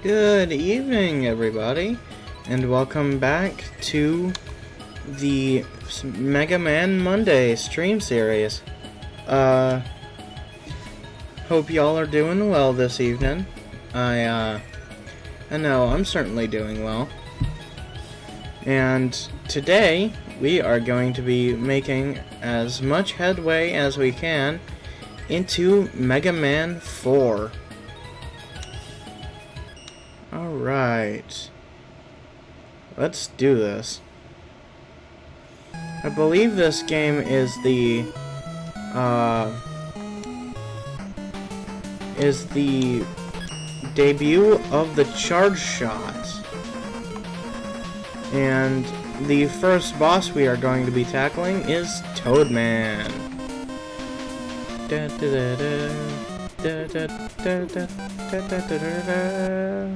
Good evening, everybody, and welcome back to the Mega Man Monday stream series. Hope y'all are doing well this evening. I know I'm certainly doing well. And today, we are going to be making as much headway as we can into Mega Man 4. Alright. Let's do this. I believe this game is the debut of the Charge Shot. And the first boss we are going to be tackling is Toadman. Da da da da da da da da da da da.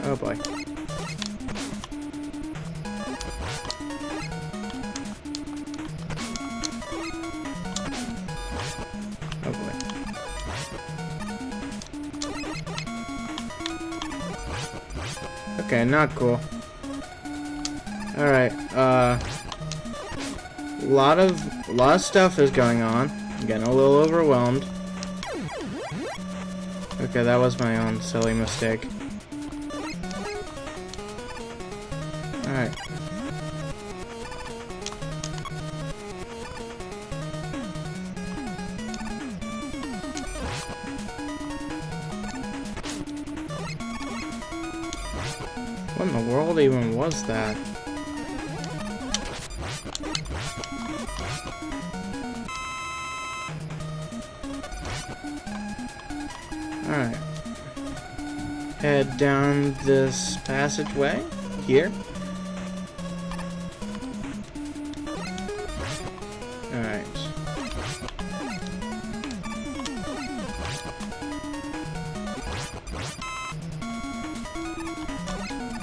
Oh boy. Oh boy. Okay, not cool. Alright, lot of stuff is going on. I'm getting a little overwhelmed. Okay, that was my own silly mistake. Alright. What in the world even was that? Alright. Head down this passageway here. Alright.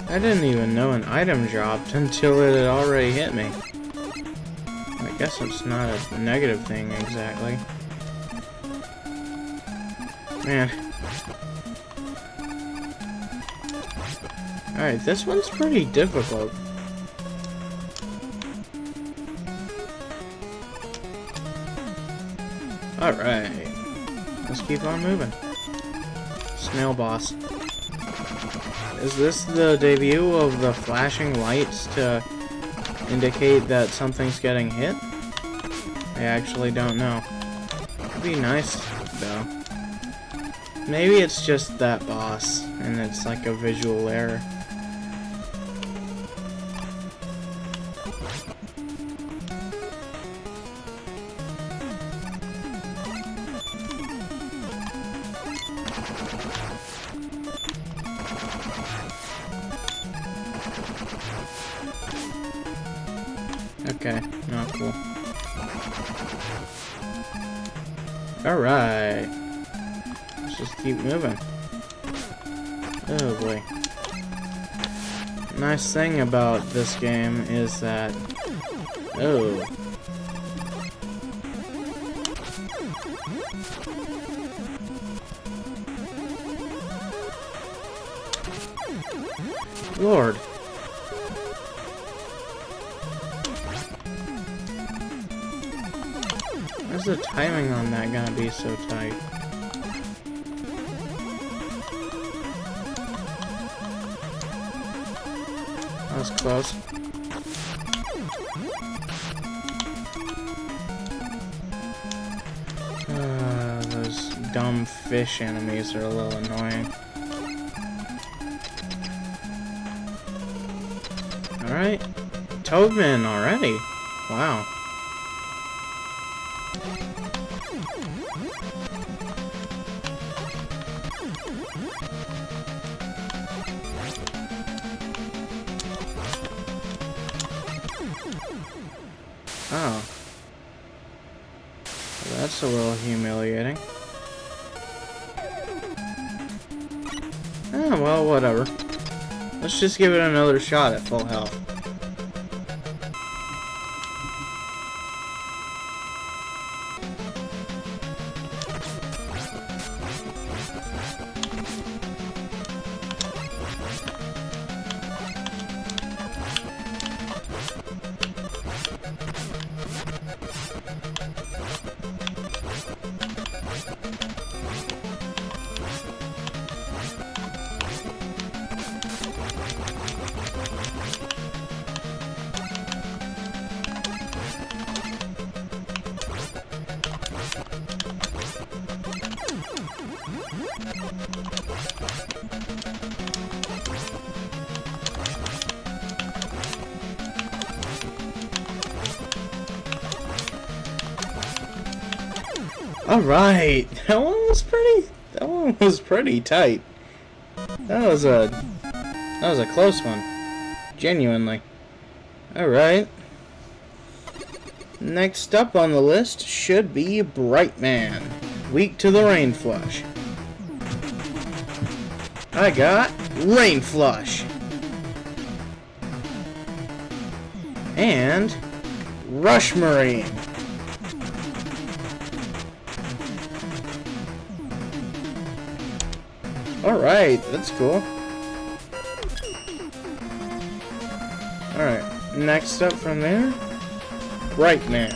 I didn't even know an item dropped until it had already hit me. I guess it's not a negative thing exactly. Man. Alright, this one's pretty difficult. Alright. Let's keep on moving. Snail boss. Is this the debut of the flashing lights to indicate that something's getting hit? I actually don't know. It'd be nice, though. Maybe it's just that boss, and it's like a visual error. Okay, not cool. Alright. Let's just keep moving. Oh boy. Nice thing about this game is that... Oh. Lord. Why's the timing on that gonna be so tight? That was close. Those dumb fish enemies are a little annoying. Alright. Toadman already. Wow. Oh. Well, that's a little humiliating. Oh, well, whatever. Let's just give it another shot at full health. Alright, that one was pretty tight. That was a close one. Genuinely. Alright. Next up on the list should be Brightman. Weak to the Rain Flush. I got Rain Flush. And Rush Marine. Alright, that's cool. Alright, next up from there, Brightman.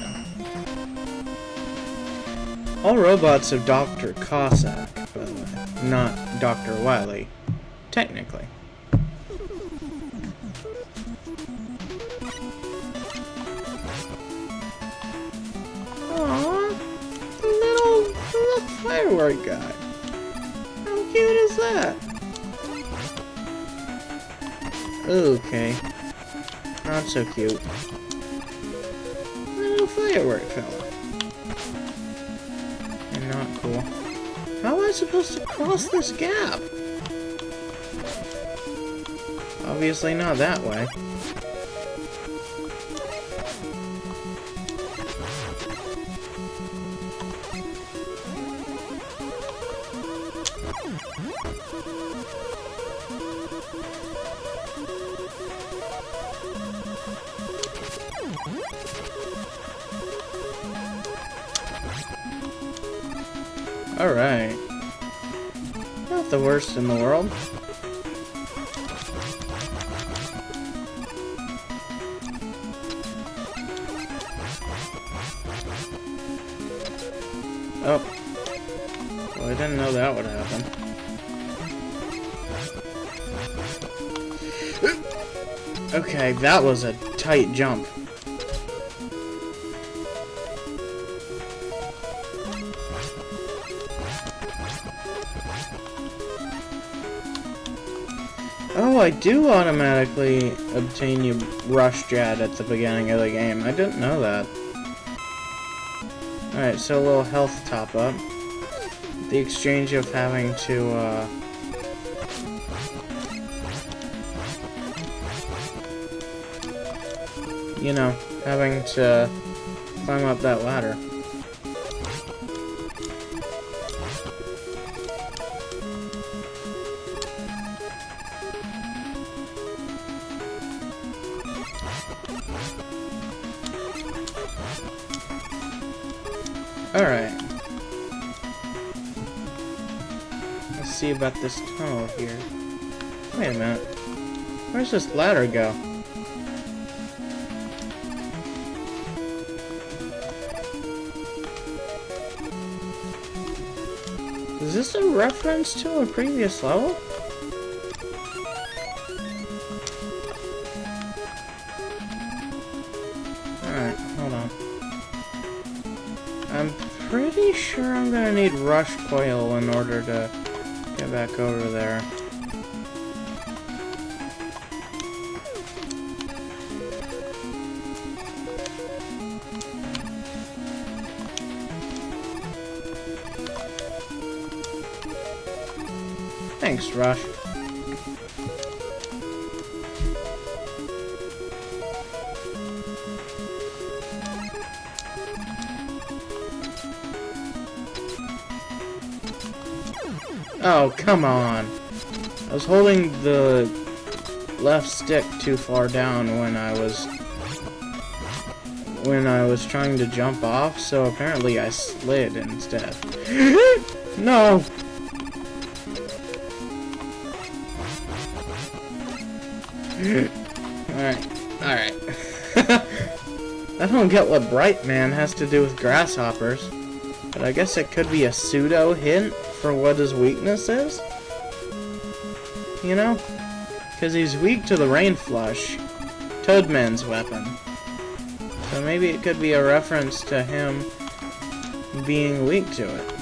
All robots have Dr. Cossack, by the way, not Dr. Wily, technically. Aww, the little firework guy. How cute is that? Okay. Not so cute. Little firework fella. And not cool. How am I supposed to cross this gap? Obviously not that way. Alright. Not the worst in the world. Oh. Well, I didn't know that would happen. Okay, that was a tight jump. Oh, I do automatically obtain you Rush Jet at the beginning of the game. I didn't know that. Alright, so a little health top up. The exchange of having to, you know, having to climb up that ladder. Alright. Let's see about this tunnel here. Wait a minute. Where's this ladder go? Is this a reference to a previous level? Alright, hold on. I'm pretty sure I'm gonna need Rush Coil in order to get back over there. Thanks, Rush. Oh, come on. I was holding the left stick too far down when I was trying to jump off, so apparently I slid instead. No! Alright. I don't get what Brightman has to do with grasshoppers, but I guess it could be a pseudo hint for what his weakness is? You know? Because he's weak to the Rain Flush, Toadman's weapon. So maybe it could be a reference to him being weak to it.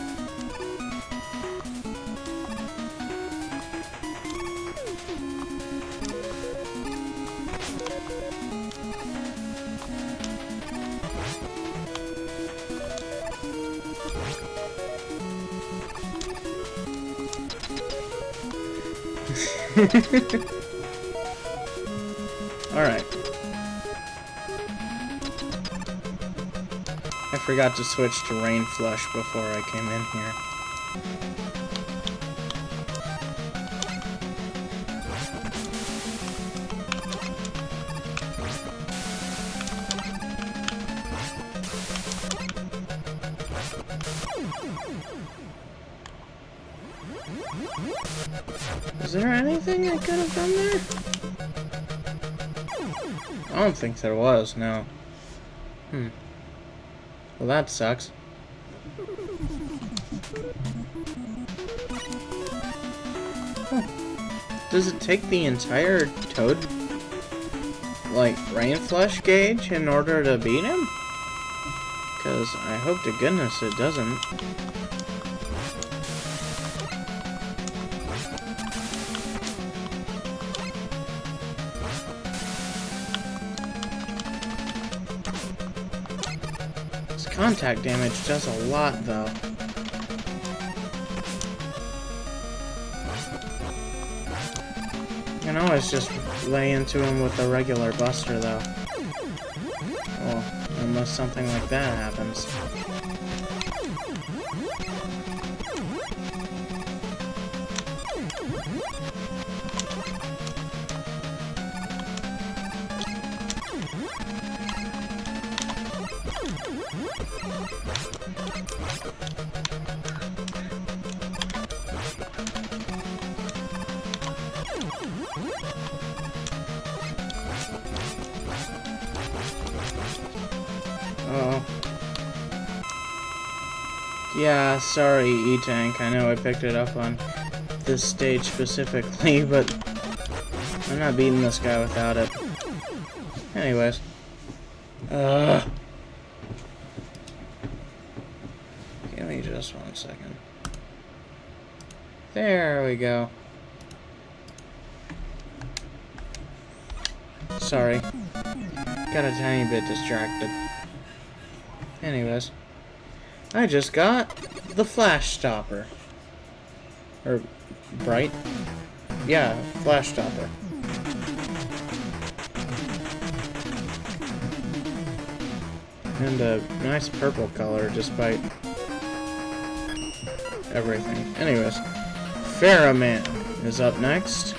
Alright. I forgot to switch to Rain Flush before I came in here. Is there anything I could have done there? I don't think there was, no. Well, that sucks. Oh. Does it take the entire Toad, like, Rain Flush gauge in order to beat him? Because I hope to goodness it doesn't. Contact damage does a lot, though. You can always just lay into him with a regular buster, though. Well, unless something like that happens. Oh. Yeah, sorry, E-Tank. I know I picked it up on this stage specifically, but I'm not beating this guy without it. Anyways. Give me just 1 second. There we go. Sorry. Got a tiny bit distracted. Anyways. I just got the Flash Stopper. Or, Bright? Yeah, Flash Stopper. And a nice purple color despite everything. Anyways, Pharaohman is up next.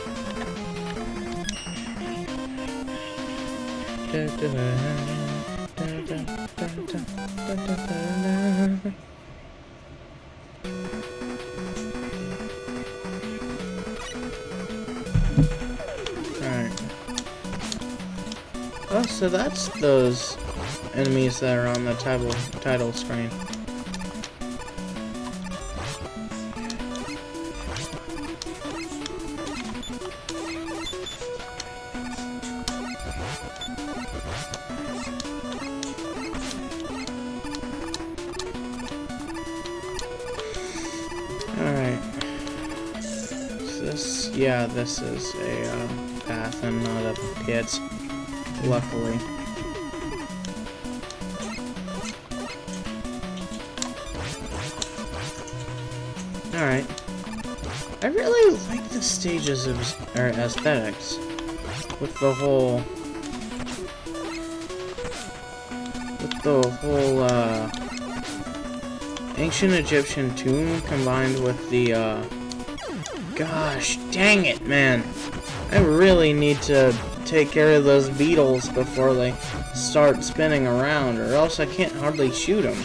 Alright. Oh, so that's those enemies that are on the title screen. Alright. Yeah, this is a path and not a pit, luckily. Alright. I really like the stages of aesthetics. With the whole ancient Egyptian tomb combined with the gosh dang it, man. I really need to take care of those beetles before they start spinning around, or else I can't hardly shoot them.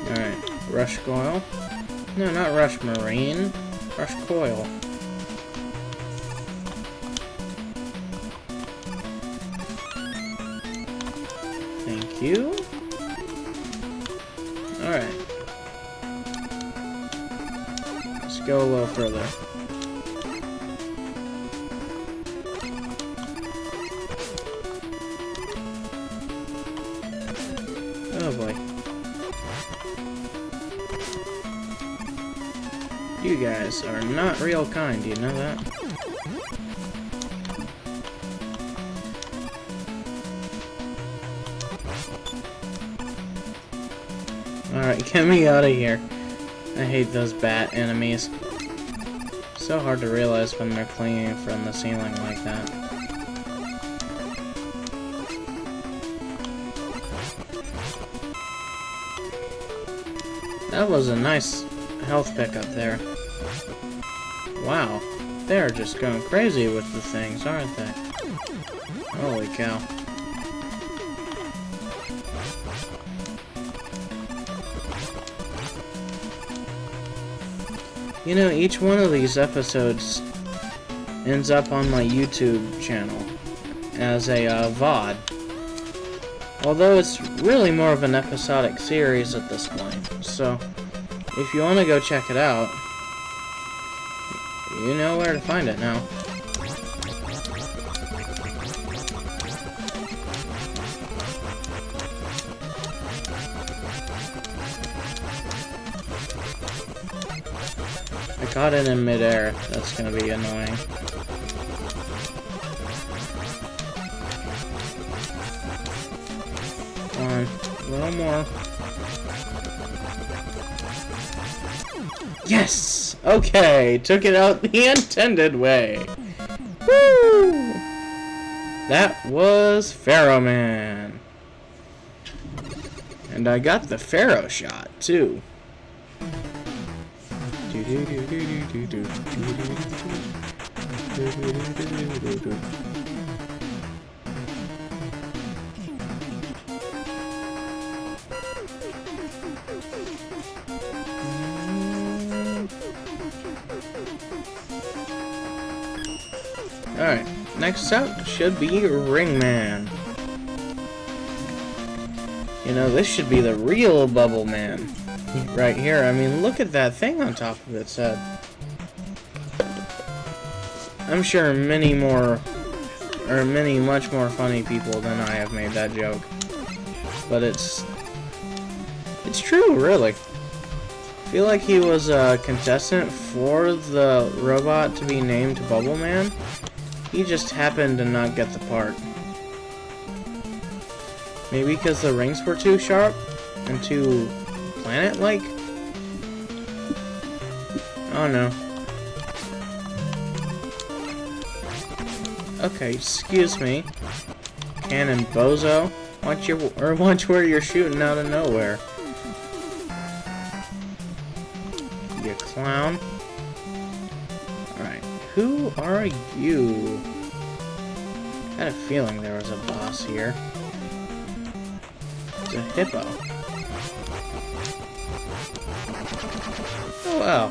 Alright, Rush Coil. No, not Rush Marine. Fresh coil. Thank you. Alright. Let's go a little further. Oh boy. You guys are not real kind, do you know that? Alright, get me out of here. I hate those bat enemies. So hard to realize when they're clinging from the ceiling like that. That was a nice health pickup there. Wow, they're just going crazy with the things, aren't they? Holy cow. You know, each one of these episodes ends up on my YouTube channel as a VOD. Although it's really more of an episodic series at this point. So, if you want to go check it out, you know where to find it now. I caught it in midair. That's gonna be annoying. Come on, a little more. Yes! Okay, took it out the intended way. Woo! That was Pharaoh Man. And I got the Pharaoh shot, too. Alright, next up should be Ringman. You know, this should be the real Bubble Man. Right here, I mean, look at that thing on top of its head. I'm sure many much more funny people than I have made that joke. But it's true, really. I feel like he was a contestant for the robot to be named Bubble Man. He just happened to not get the part. Maybe because the rings were too sharp and too planet-like? Oh no. Okay, excuse me. Cannon Bozo. Watch where you're shooting out of nowhere. You clown. Alright, who are you? I had a feeling there was a boss here. It's a hippo. Oh wow.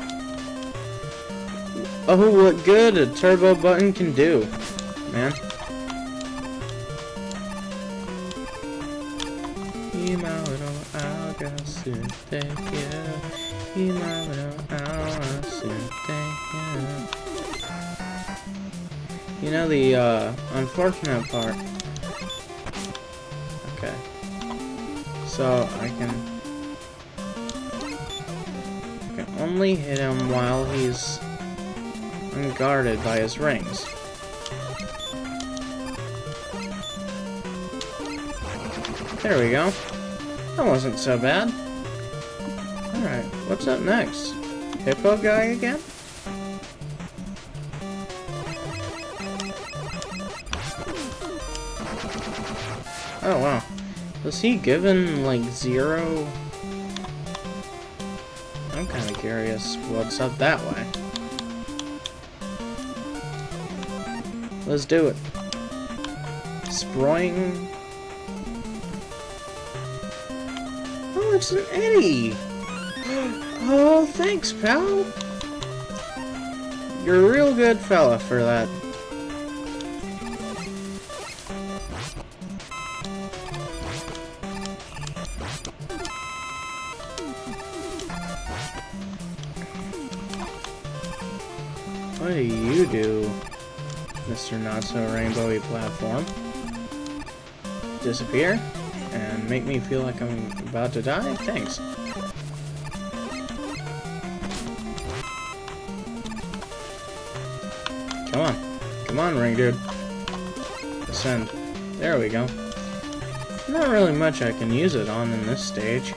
Oh, what good a turbo button can do, man. You know the unfortunate part. Okay. So I can only hit him while he's unguarded by his rings. There we go. That wasn't so bad. Alright, what's up next? Hippo guy again? Oh wow. Was he given like 0? I'm kind of curious what's up that way. Let's do it. Sproing. Oh, it's an Eddie! Oh, thanks, pal! You're a real good fella for that. What do you do, Mr. Not-So-Rainbowy Platform? Disappear? And make me feel like I'm about to die? Thanks. Come on. Come on, Ring Dude. Ascend. There we go. Not really much I can use it on in this stage.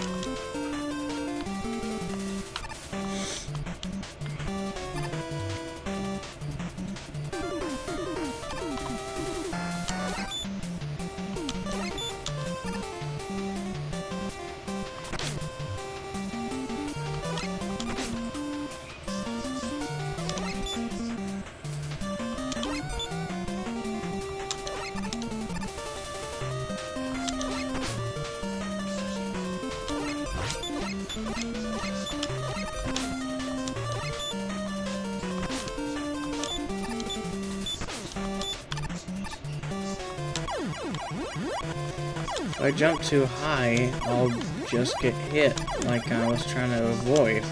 If I jump too high, I'll just get hit like I was trying to avoid.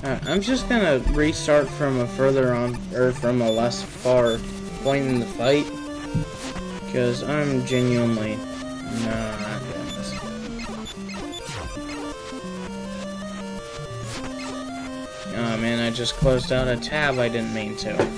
I'm just gonna restart from a further on, or from a less far point in the fight, because I'm genuinely not doing this. Oh man, I just closed out a tab I didn't mean to.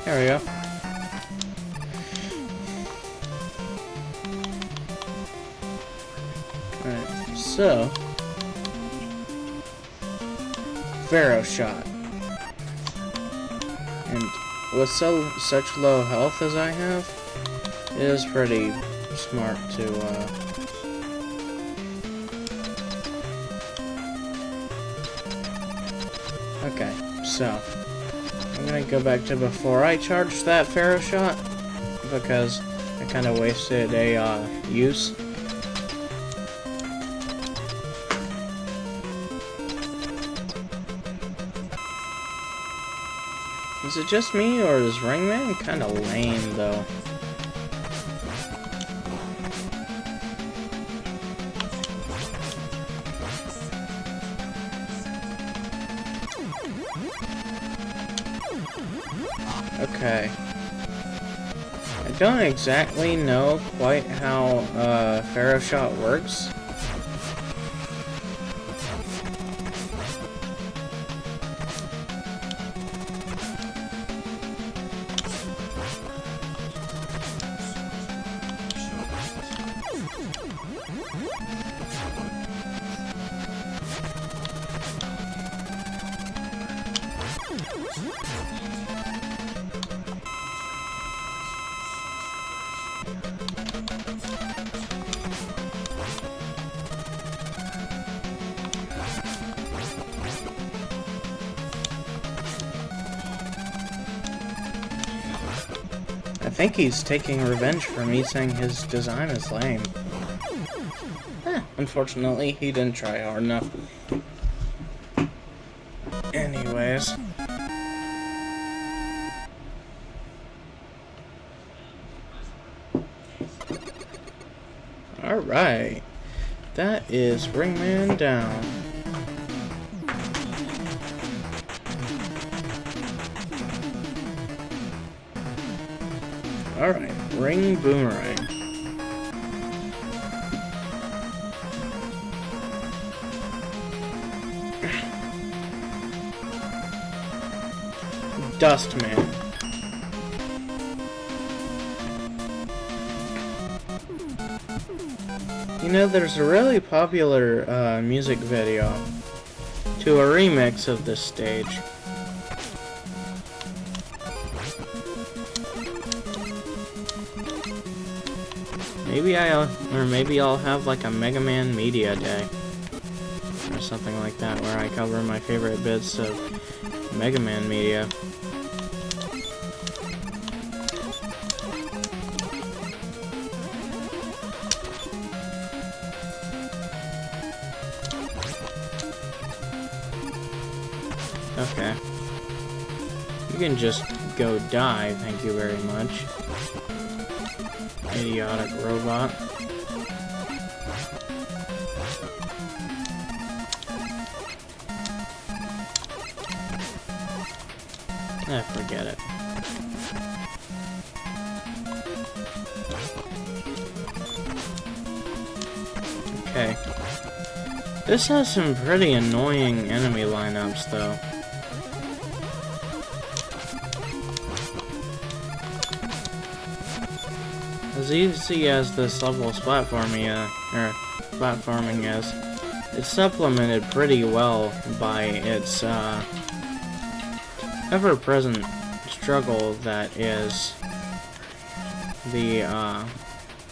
There we go. Alright, so Pharaoh Shot. And with such low health as I have, it is pretty smart to okay, so I'm gonna go back to before I charged that Pharaoh Shot, because I kind of wasted a use. Is it just me, or is Ringman kind of lame though? Okay. I don't exactly know quite how Pharaoh Shot works. I think he's taking revenge for me saying his design is lame. Unfortunately, he didn't try hard enough. Anyways. Alright. That is Ringman down. Alright, Ring Boomerang. Dustman. You know, there's a really popular music video to a remix of this stage. Maybe I'll have like a Mega Man Media Day. Or something like that, where I cover my favorite bits of Mega Man media. Okay. You can just go die, thank you very much. Idiotic robot. Forget it. Okay. This has some pretty annoying enemy lineups, though. As easy as this level's platforming is, it's supplemented pretty well by its ever-present struggle that is the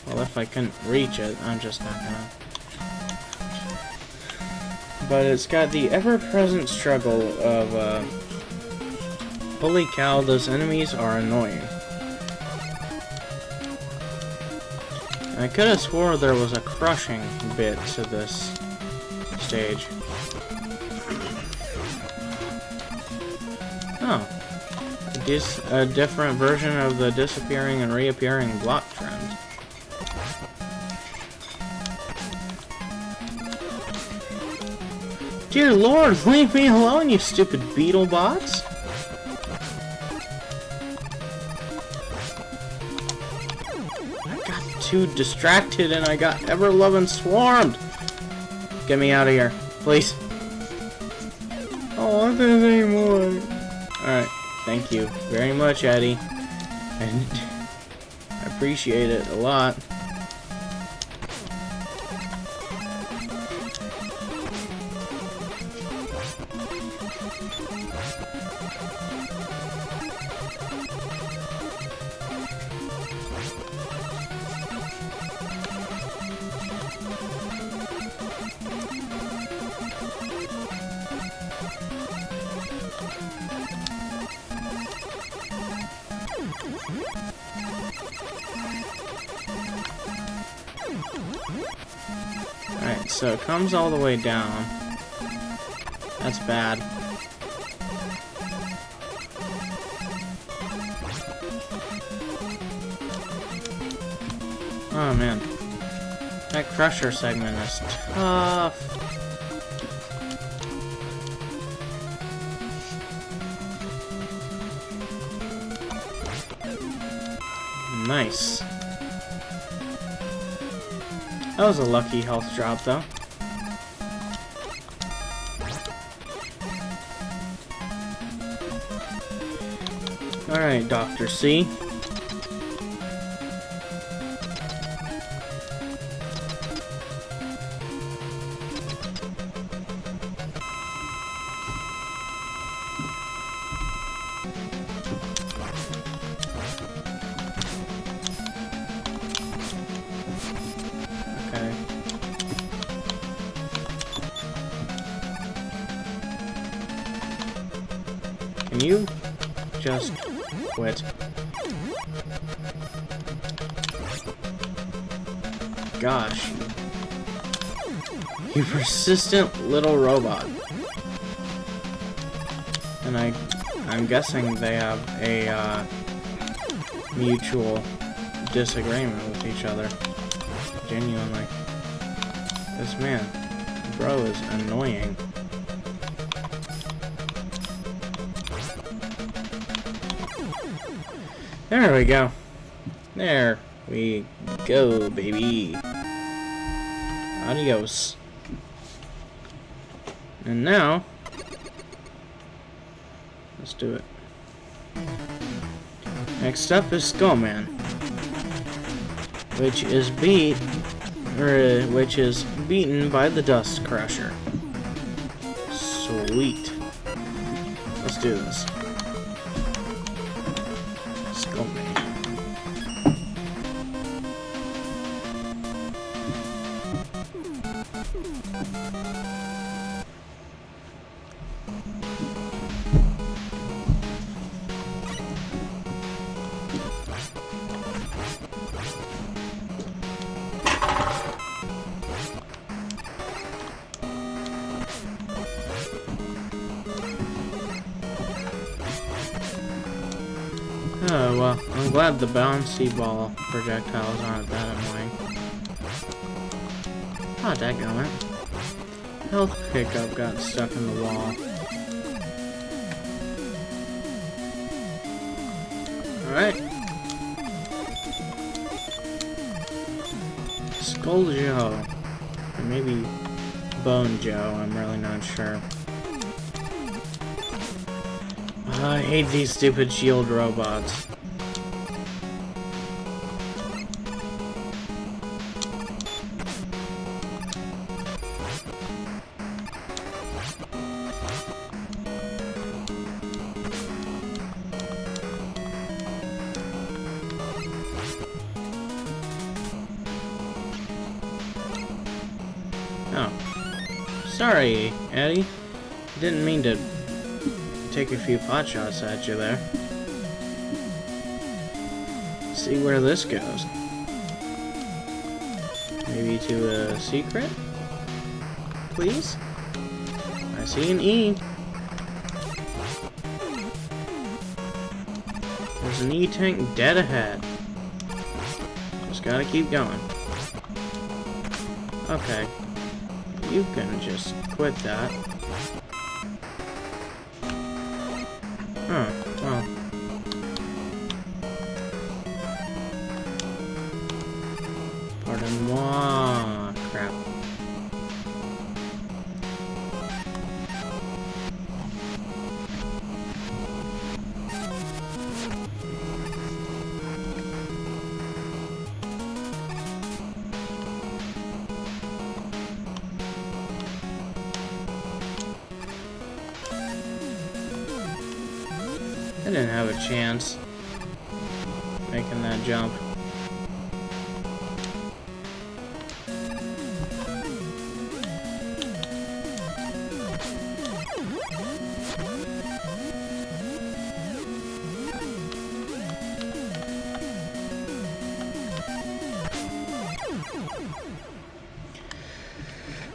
well, if I couldn't reach it, I'm just not gonna. But it's got the ever-present struggle of holy cow, those enemies are annoying. I could have swore there was a crushing bit to this stage. Oh. A different version of the disappearing and reappearing block trend. Dear Lord, leave me alone, you stupid beetle bots! Too distracted and I got ever-loving swarmed. Get me out of here, please. I don't want this anymore. Alright, thank you very much, Eddie. And I appreciate it a lot. Alright, so it comes all the way down. That's bad. Oh man. That Crusher segment is tough. Nice. That was a lucky health drop, though. Alright, Dr. C. Can you just quit? Gosh. You persistent little robot. And I'm guessing they have a mutual disagreement with each other. Genuinely. This man, bro, is annoying. There we go. There we go, baby. Adios. And now, let's do it. Next up is Skullman, which is beaten by the Dust Crusher. Sweet. Let's do this. I'm glad the bouncy ball projectiles aren't that annoying. Oh, dadgummit. Health pickup got stuck in the wall. Alright. Skull Joe. Or maybe Bone Joe, I'm really not sure. I hate these stupid shield robots. Oh. Sorry, Eddie. Didn't mean to take a few pot shots at you there. See where this goes. Maybe to a secret? Please? I see an E. There's an E-tank dead ahead. Just gotta keep going. Okay. You can just quit that. Huh, well. Pardon-moi. Crap. I didn't have a chance making that jump.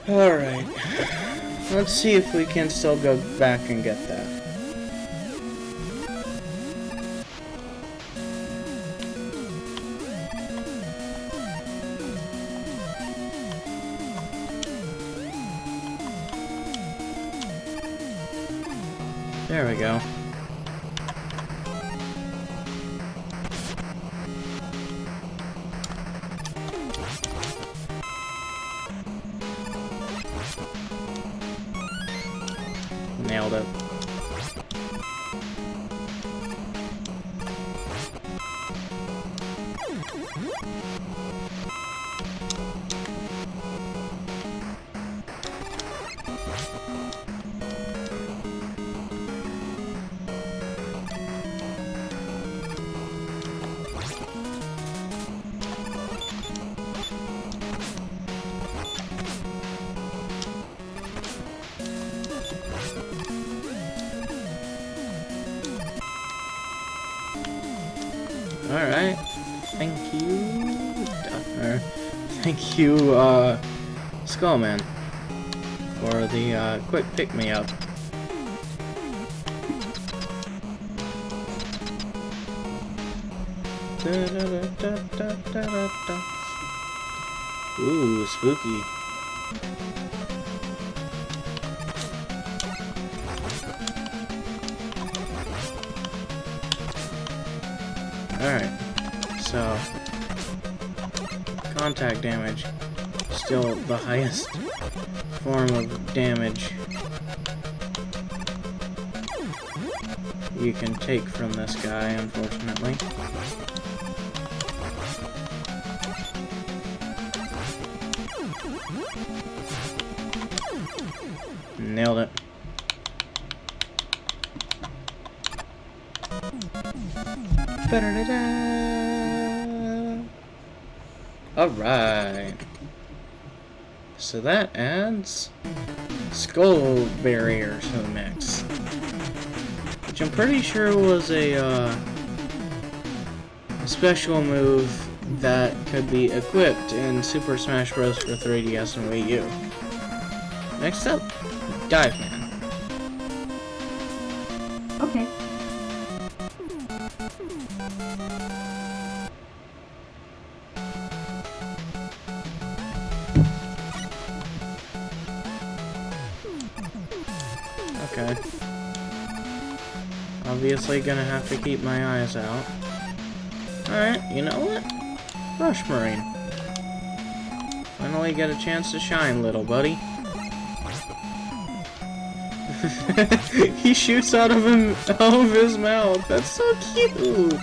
Alright. Let's see if we can still go back and get that. There we go. Nailed it. Alright. Thank you, thank you, Skullman, for the, quick pick-me-up. Ooh, spooky. Alright, so contact damage, still the highest form of damage you can take from this guy, unfortunately. Nailed it. Alright. So that adds Skull Barrier to the mix. Which I'm pretty sure was a special move that could be equipped in Super Smash Bros. For 3DS and Wii U. Next up, Dive Man. Okay. Okay. Obviously gonna have to keep my eyes out. Alright, you know what? Rush Marine. Finally get a chance to shine, little buddy. He shoots out of his mouth. That's so cute.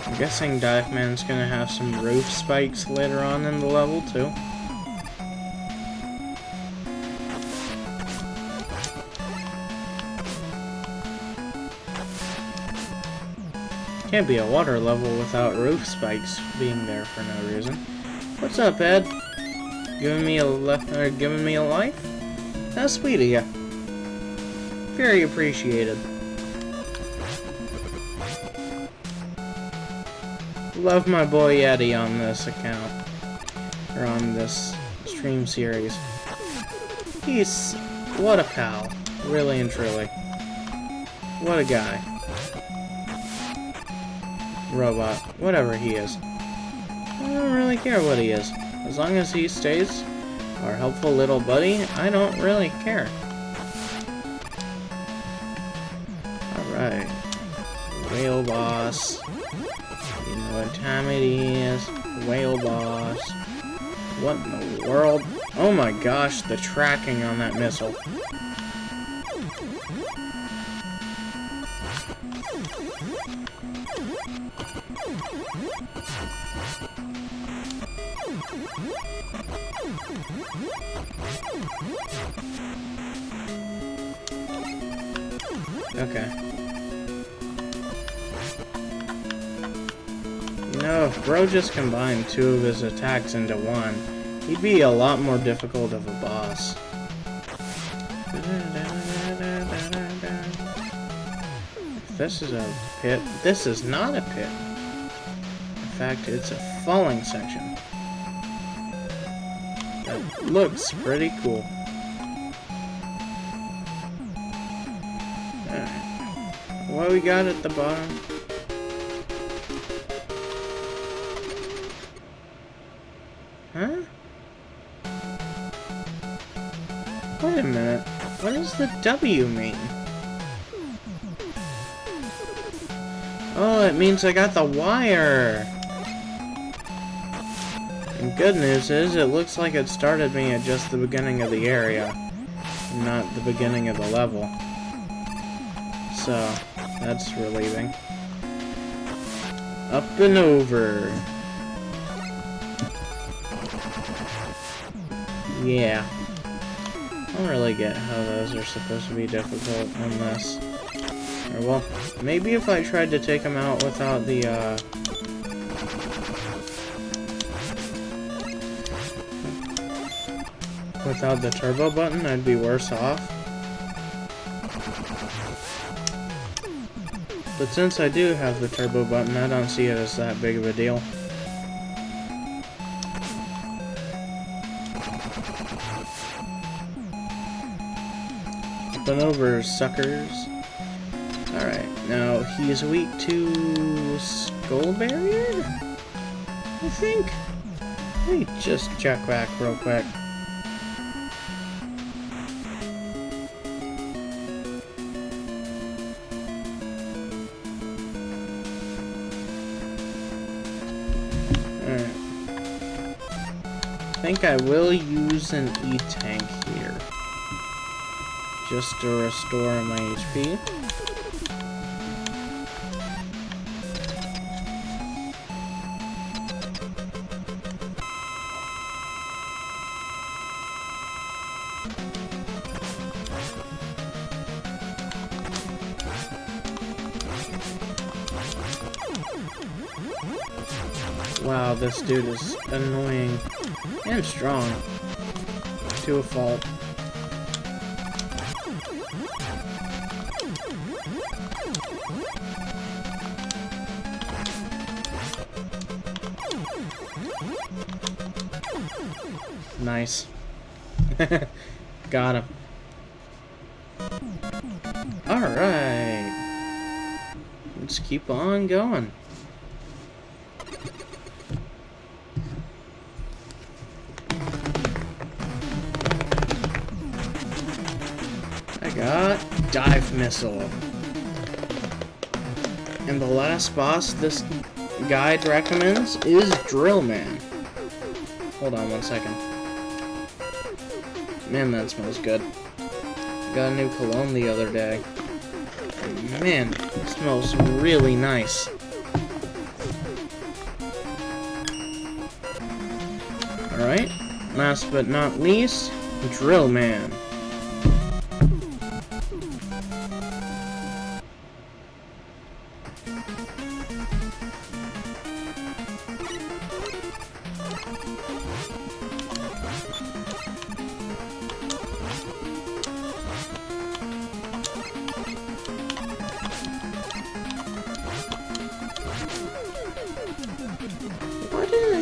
I'm guessing Dive Man's gonna have some roof spikes later on in the level, too. Can't be a water level without roof spikes being there for no reason. What's up, Ed? Giving me a life? How sweet of you. Very appreciated. Love my boy Eddie on this account. Or on this stream series. He's... what a pal. Really and truly. What a guy. Robot. Whatever he is. I don't really care what he is. As long as he stays our helpful little buddy, I don't really care. Alright. Whale boss. You know what time it is. Whale boss. What in the world? Oh my gosh, the tracking on that missile. Okay. You know, if Bro just combined two of his attacks into one, he'd be a lot more difficult of a boss. If this is a pit, this is not a pit. In fact, it's a falling section. That looks pretty cool. What we got at the bottom? Huh? Wait a minute. What does the W mean? Oh, it means I got the wire! And good news is, it looks like it started me at just the beginning of the area, not the beginning of the level. So, that's relieving. Up and over. Yeah. I don't really get how those are supposed to be difficult on this. Or, well, maybe if I tried to take them out without the, without the turbo button, I'd be worse off. But since I do have the turbo button, I don't see it as that big of a deal. Up and over, suckers. Alright, now he's weak to Skull Barrier? I think. Let me just check back real quick. I think I will use an E-Tank here. Just to restore my HP. Wow, this dude is annoying and strong to a fault. Nice. Got him. Alright. Let's keep on going. I got Dive Missile. And the last boss this guide recommends is Drill Man. Hold on one second. Man, that smells good. Got a new cologne the other day. Man, it smells really nice. Alright, last but not least, Drill Man.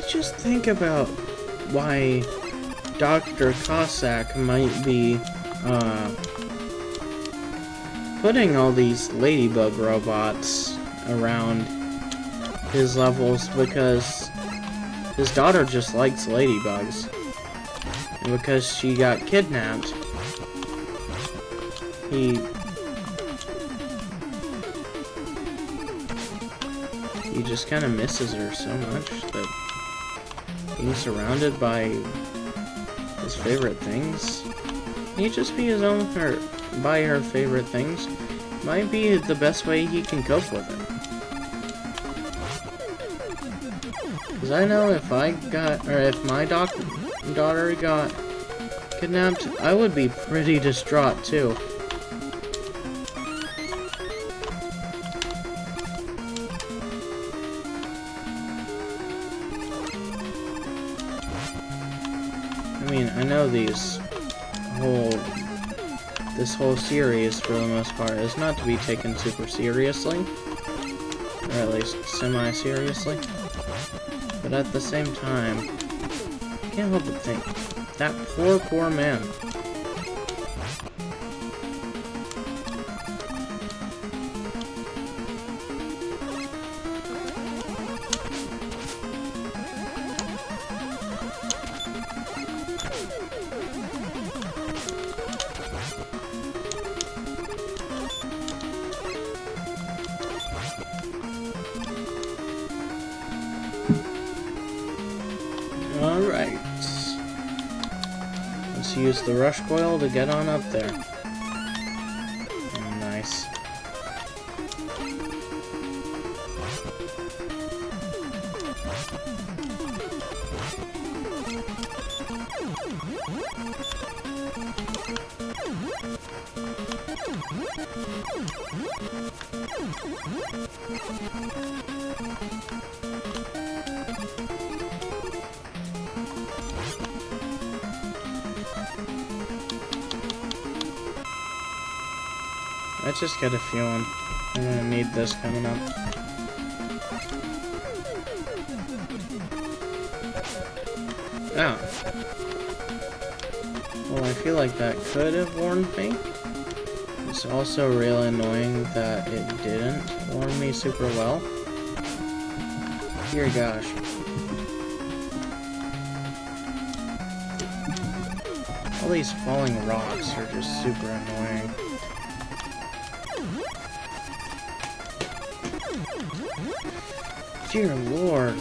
Just think about why Dr. Cossack might be putting all these ladybug robots around his levels, because his daughter just likes ladybugs, and because she got kidnapped, he just kind of misses her so much that being surrounded by his favorite things, he just be his own by her favorite things might be the best way he can cope with it. Because I know if if my daughter got kidnapped, I would be pretty distraught too. I mean, I know this whole series, for the most part, is not to be taken super seriously, or at least semi-seriously, but at the same time, I can't help but think, that poor man. Alright. Let's use the rush coil to get on up there. Nice. I just get a feeling I'm gonna need this coming up. Oh. Well, I feel like that could have warned me. It's also really annoying that it didn't warn me super well. Dear gosh. All these falling rocks are just super annoying. Dear Lord,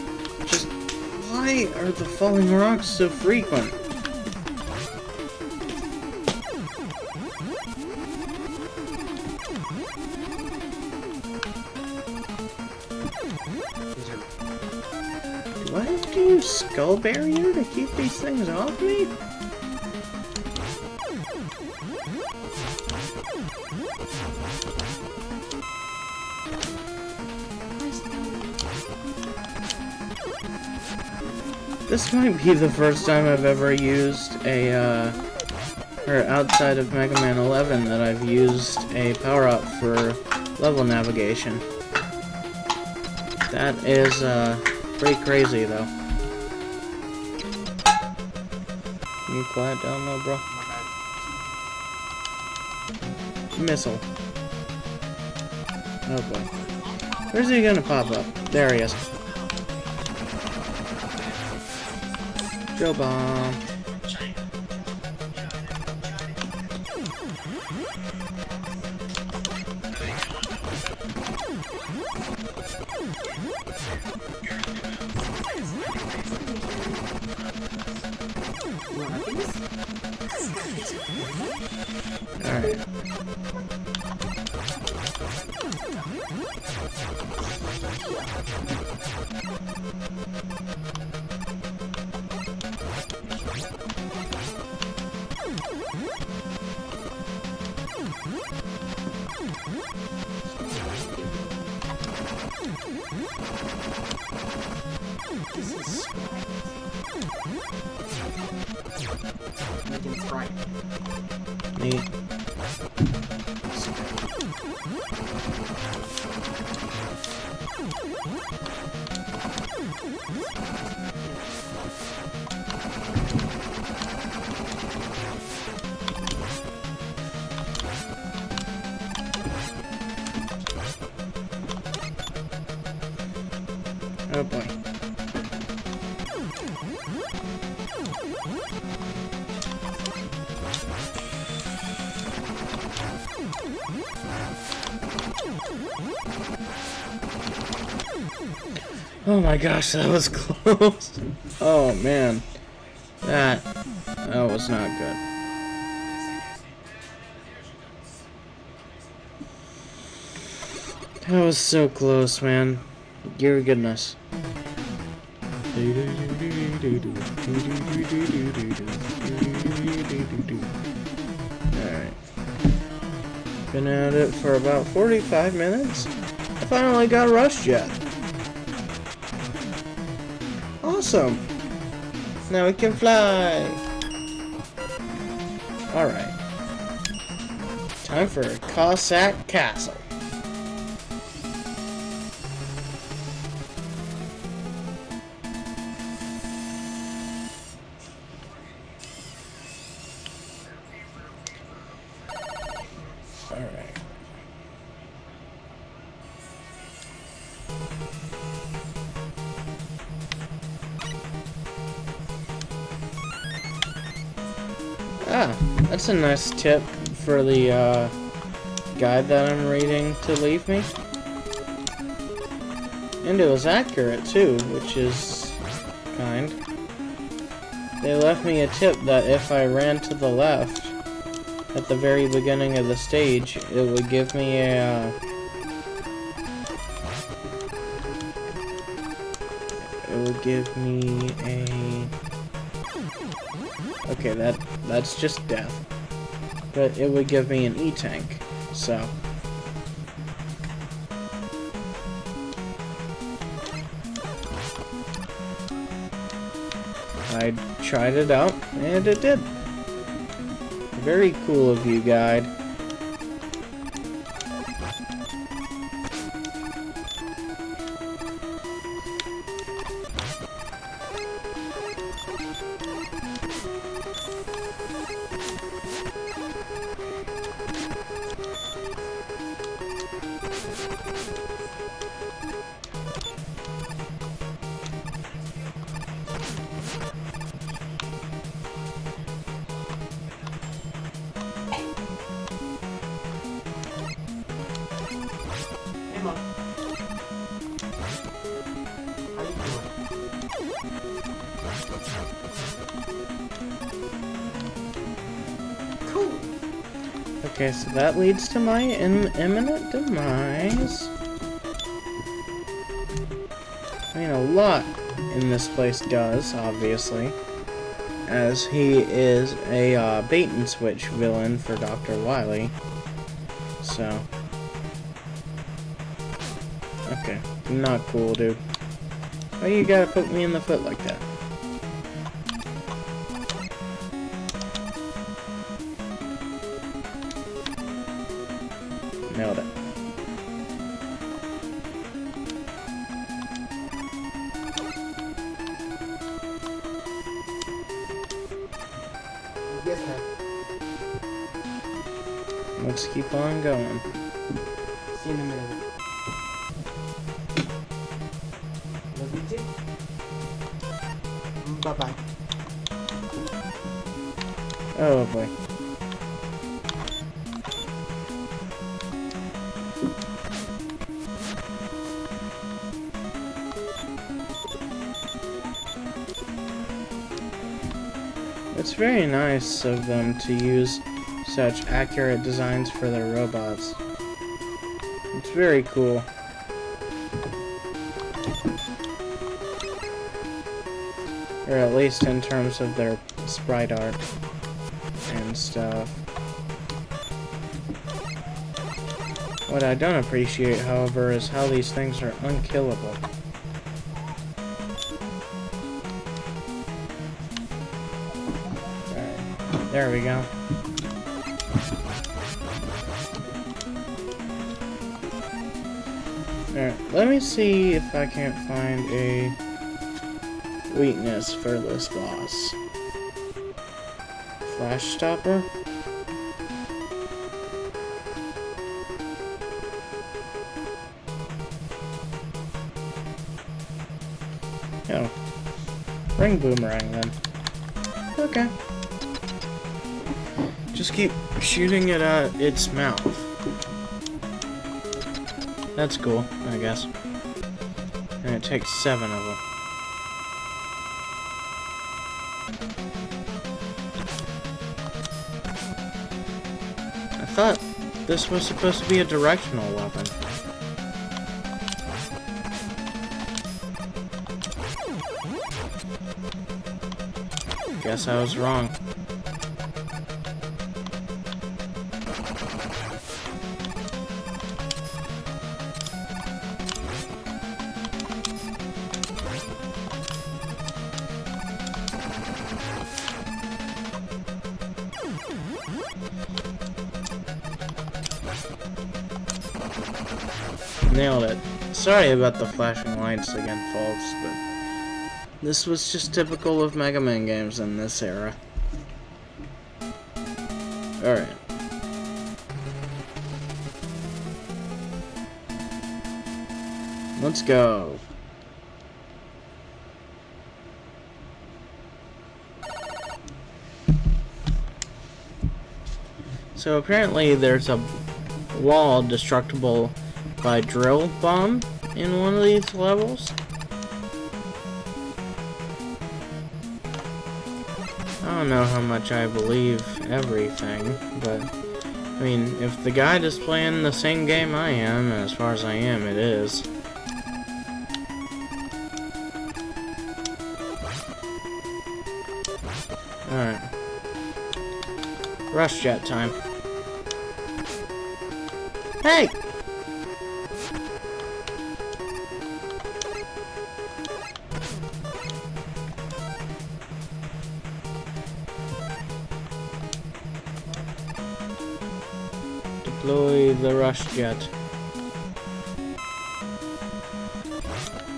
just why are the falling rocks so frequent? Do I have to use Skull Barrier to keep these things off me? This might be the first time I've ever used a or outside of Mega Man 11 that I've used a power-up for level navigation. That is pretty crazy though. Can you quiet down low, bro? Missile. Oh boy. Where's he gonna pop up? There he is. Joe Bomb. Alright. Neat. Oh boy. Oh my gosh, that was close. Oh man. That was not good. That was so close, man. Your goodness. Alright. Been at it for about 45 minutes. I finally got Rush Jet. Awesome. Now we can fly. Alright. Time for Cossack Castle. Alright. Ah, that's a nice tip for the guide that I'm reading to leave me. And it was accurate too, which is kind. They left me a tip that if I ran to the left at the very beginning of the stage, it would give me a okay, that's just death. But it would give me an E-tank, so I tried it out, and it did. Very cool of you, guide. Okay, so that leads to my imminent demise. I mean, a lot in this place does, obviously, as he is a bait-and-switch villain for Dr. Wily. So, okay, not cool, dude. Why you gotta poke me in the foot like that? Yes, sir. Let's keep on going. See you in a minute. Love you too. Bye-bye. Oh boy. It's very nice of them to use such accurate designs for their robots. It's very cool. Or at least in terms of their sprite art and stuff. What I don't appreciate, however, is how these things are unkillable. Alright, there we go. Alright, let me see if I can't find a weakness for this boss. Flash stopper? Oh. Ring boomerang then. Okay. Just keep shooting it at its mouth. That's cool, I guess. And it takes 7 of them. I thought this was supposed to be a directional weapon. Guess I was wrong. Nailed it. Sorry about the flashing lights again, folks, but this was just typical of Mega Man games in this era. Alright. Let's go. So apparently there's a wall destructible by drill bomb in one of these levels. I don't know how much I believe everything, but I mean, if the guide is playing the same game I am, and as far as I am, it is. Alright. Rush jet time. Hey! Deploy the rush jet.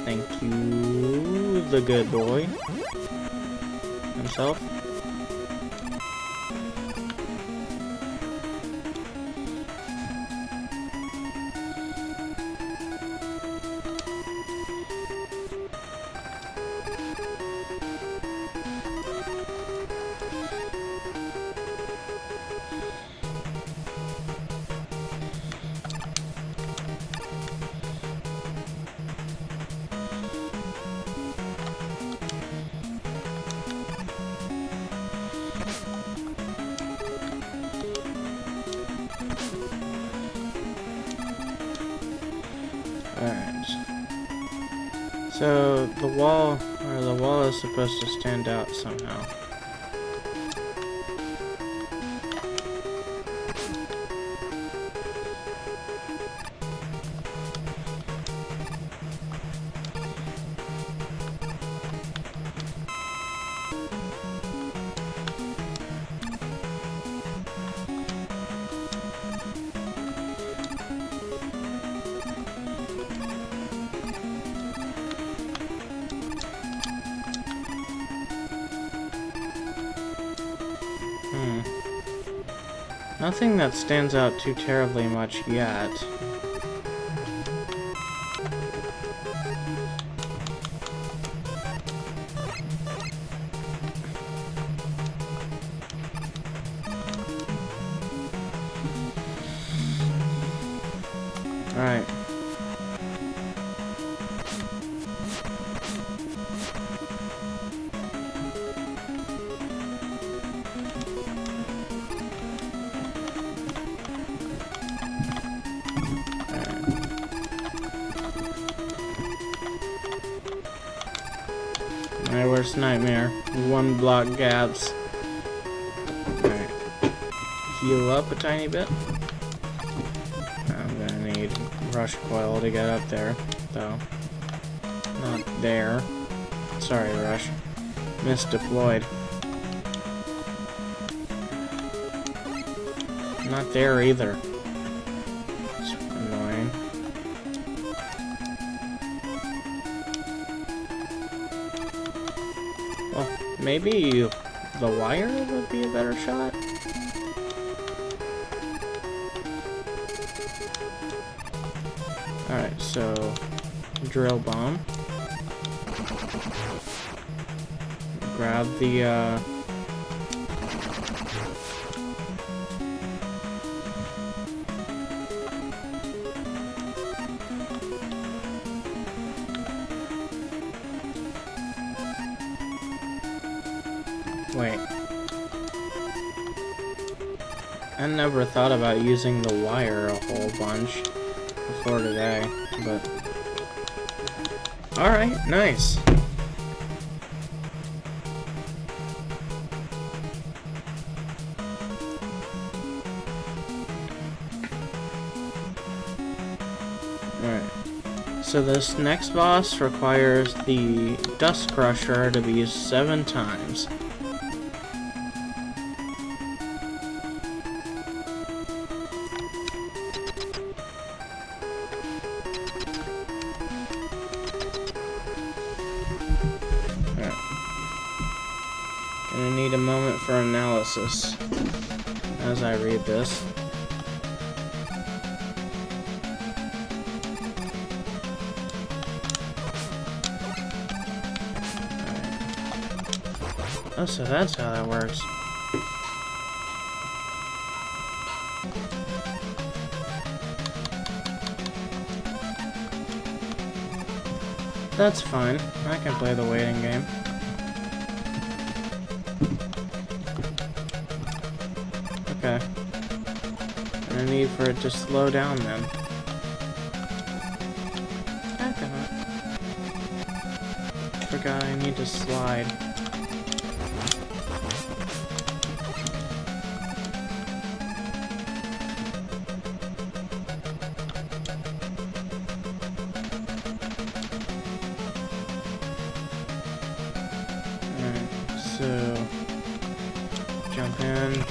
Thank you, the good boy himself. Alright. So the wall is supposed to stand out somehow. Nothing that stands out too terribly much yet. Alright. My worst nightmare. 1 block gaps. Alright. Heal up a tiny bit. I'm gonna need rush coil to get up there, though. Not there. Sorry, Rush. Misdeployed. Not there either. It's annoying. Well, maybe the wire would be a better shot? Alright, so drill bomb. Grab the wait. I never thought about using the wire a whole bunch before today, but alright, nice. Alright. So this next boss requires the Dust Crusher to be used 7 times. Gonna need a moment for analysis as I read this. Oh, so that's how that works. That's fine. I can play the waiting game. Okay. I need for it to slow down then. Forgot I need to slide. Alright, so jump in.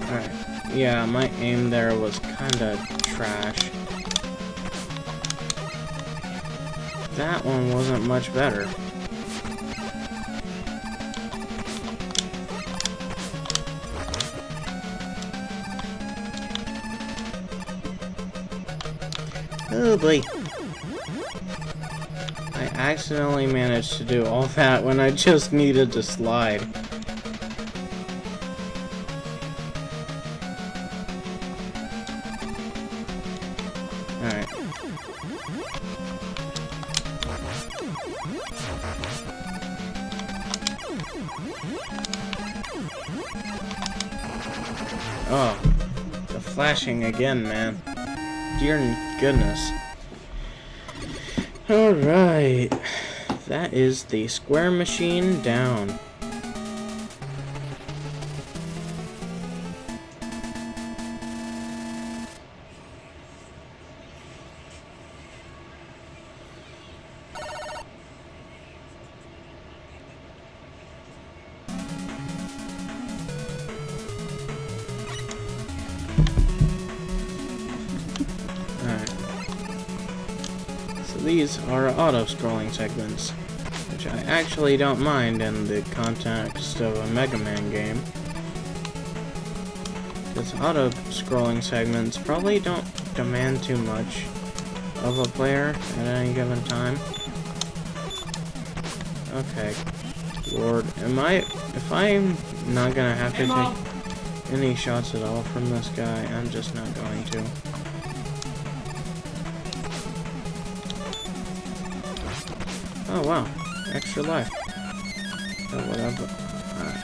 Alright, yeah, my aim there was kinda trash. That one wasn't much better. Oh boy. I accidentally managed to do all that when I just needed to slide. Alright. Oh, the flashing again, man. Dear goodness. Alright. That is the square machine down. these are auto-scrolling segments, which I actually don't mind in the context of a Mega Man game. Because auto-scrolling segments probably don't demand too much of a player at any given time. Okay. Lord, if I'm not gonna have to take any shots at all from this guy, I'm just not going to. Oh wow, extra life.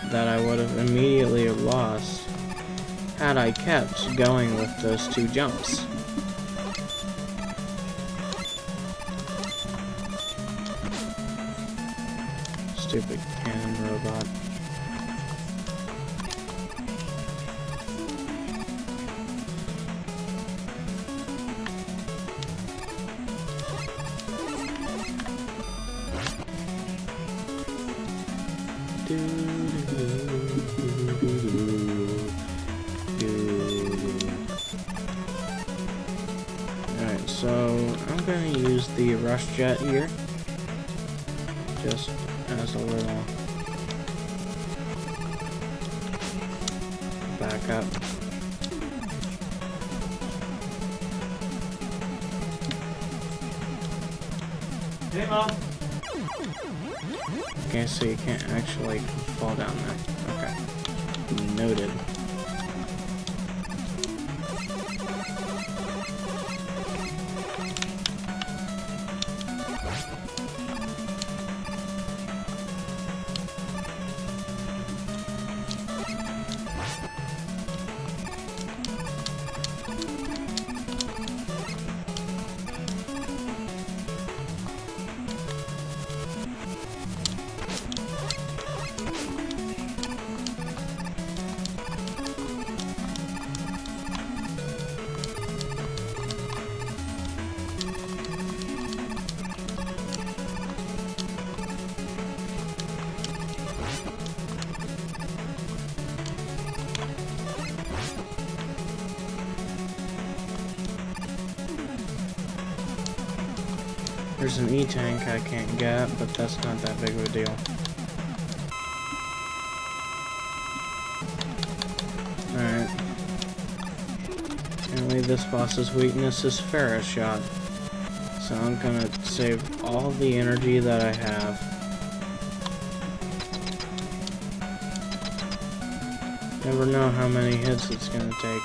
That I would have immediately lost had I kept going with those two jumps. Stupid cannon robot. Alright, so I'm gonna use the rush jet here. Just as a little backup. Hey, Mom. Okay, so you can't actually fall down there. Okay. Noted. There's an E-tank I can't get, but that's not that big of a deal. Alright. Apparently this boss's weakness is Pharaoh Shot. So I'm gonna save all the energy that I have. Never know how many hits it's gonna take.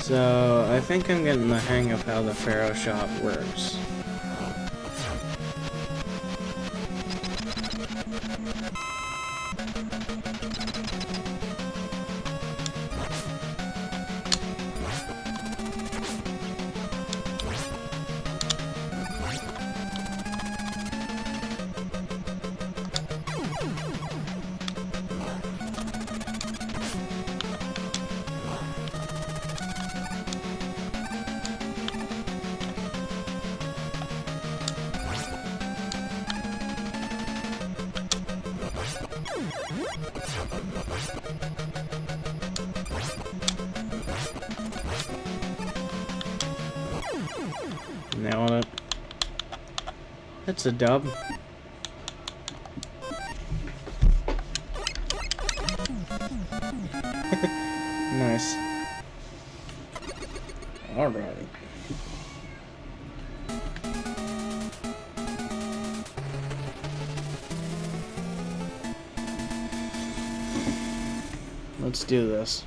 So, I think I'm getting the hang of how the Pharaoh Shot works. Nailed it. That's a dub. Nice. Alright. Let's do this.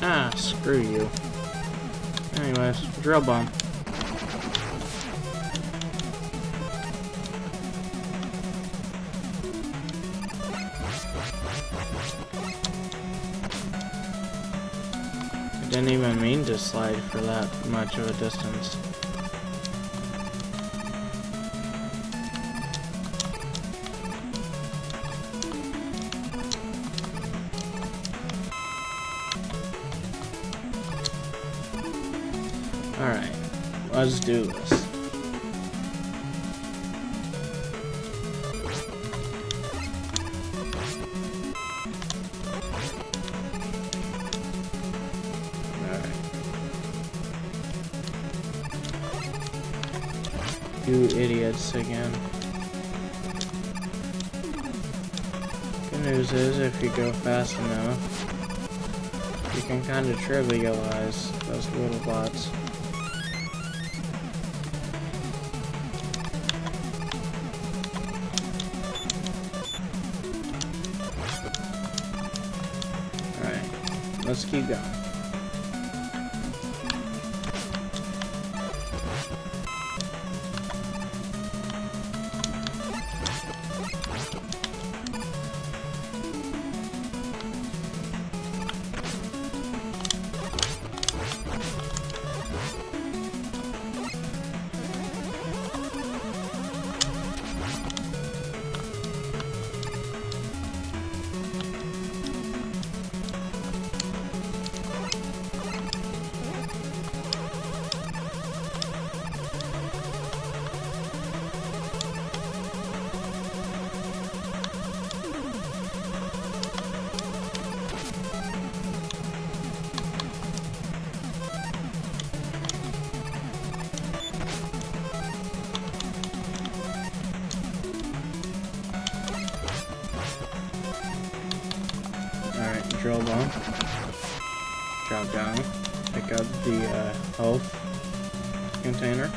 Ah, screw you. Anyways, drill bomb. Didn't even mean to slide for that much of a distance. Alright, let's do this. You idiots again. Good news is, if you go fast enough, you can kind of trivialize those little bots. Alright, let's keep going. Drill bone. Drop down. Pick up the health container.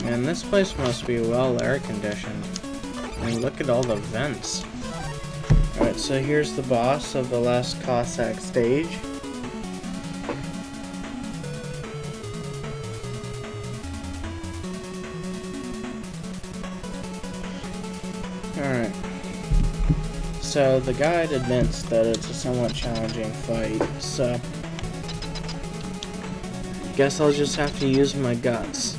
Man, this place must be well air conditioned. I mean, look at all the vents. Alright, so here's the boss of the last Cossack stage. Alright, so the guide admits that it's a somewhat challenging fight, so guess I'll just have to use my guts.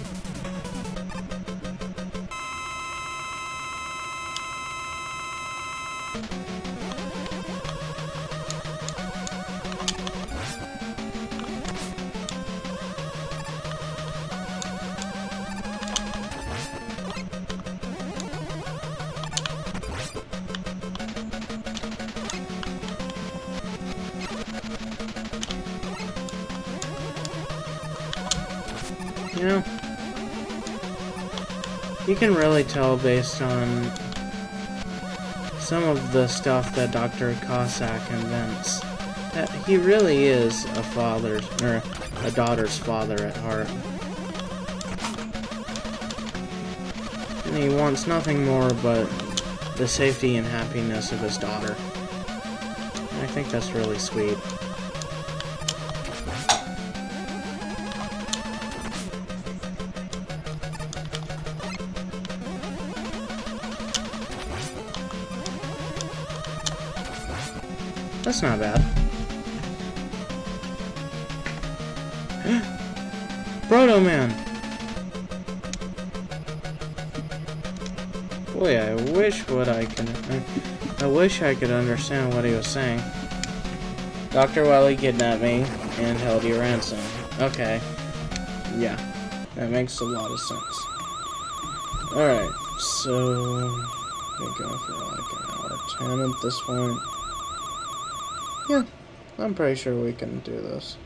You know, you can really tell based on some of the stuff that Dr. Cossack invents that he really is a father's, or a daughter's father at heart. And he wants nothing more but the safety and happiness of his daughter. And I think that's really sweet. That's not bad. Proto Man! Boy, I wish I could understand what he was saying. Dr. Wily kidnapped me and held you ransom. Okay. Yeah. That makes a lot of sense. Alright, so we go for like an hour 10 at this point. Yeah, I'm pretty sure we can do this.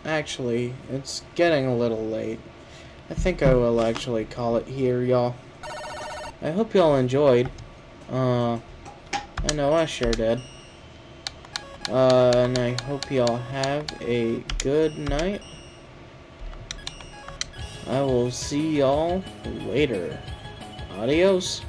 Actually, it's getting a little late. I think I will actually call it here, y'all. I hope y'all enjoyed. I know I sure did. And I hope y'all have a good night. I will see y'all later. Adios.